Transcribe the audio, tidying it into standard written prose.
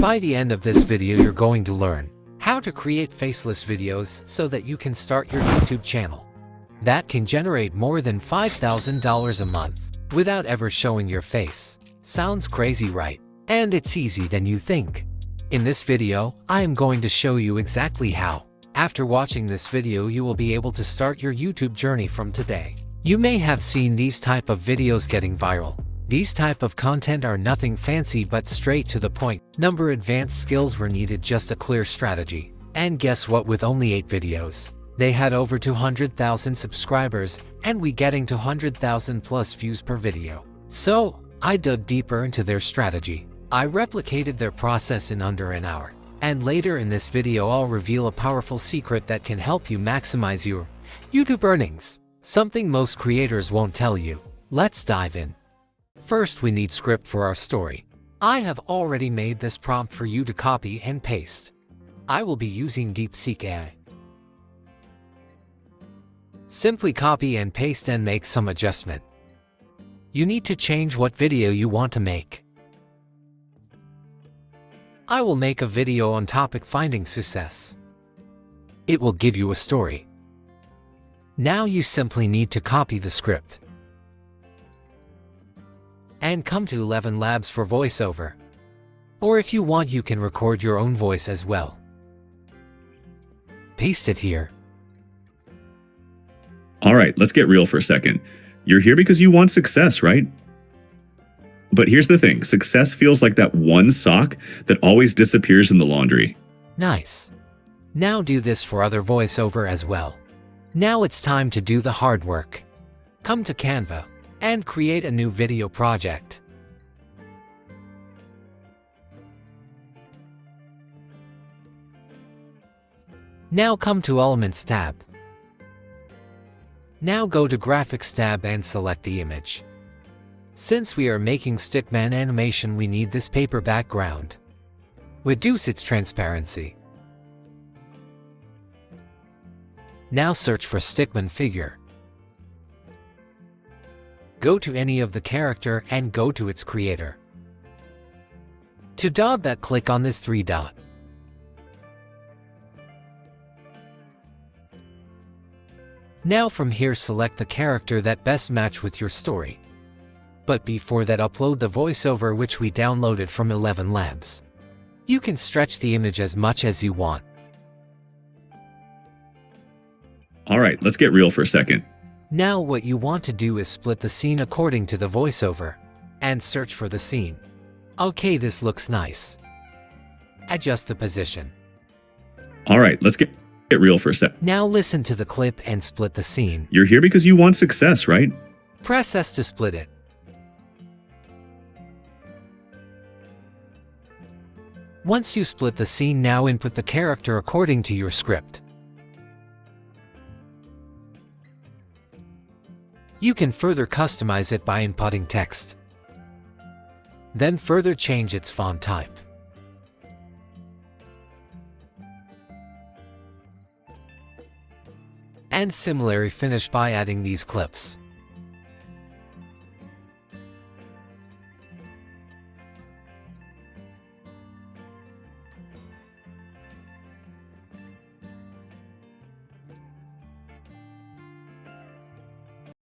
By the end of this video, you're going to learn how to create faceless videos so that you can start your YouTube channel that can generate more than $5,000 a month without ever showing your face. Sounds crazy, right? And it's easier than you think. In this video, I am going to show you exactly how. After watching this video, you will be able to start your YouTube journey from today. You may have seen these type of videos getting viral. These type of content are nothing fancy but straight to the point. Number advanced skills were needed, just a clear strategy. And guess what, with only 8 videos, they had over 200,000 subscribers and we getting to 100,000 plus views per video. So, I dug deeper into their strategy. I replicated their process in under an hour. And later in this video, I'll reveal a powerful secret that can help you maximize your YouTube earnings. Something most creators won't tell you. Let's dive in. First, we need script for our story. I have already made this prompt for you to copy and paste. I will be using DeepSeek AI. Simply copy and paste and make some adjustment. You need to change what video you want to make. I will make a video on topic finding success. It will give you a story. Now you simply need to copy the script and come to 11 Labs for voiceover. Or if you want, you can record your own voice as well. Paste it here. All right, let's get real for a second. You're here because you want success, right? But here's the thing, success feels like that one sock that always disappears in the laundry. Nice. Now do this for other voiceover as well. Now it's time to do the hard work. Come to Canva and create a new video project. Now come to Elements tab. Now go to Graphics tab and select the image. Since we are making stickman animation, we need this paper background. Reduce its transparency. Now search for stickman figure. Go to any of the character and go to its creator. To dot that, click on this 3 dot. Now from here, select the character that best match with your story. But before that, upload the voiceover which we downloaded from 11 Labs. You can stretch the image as much as you want. All right, let's get real for a second. Now what you want to do is split the scene according to the voiceover and search for the scene. Okay, this looks nice. Adjust the position. All right, let's get real for a sec. Now listen to the clip and split the scene. You're here because you want success, right? Press S to split it. Once you split the scene, now input the character according to your script. You can further customize it by inputting text. Then further change its font type. And similarly finish by adding these clips.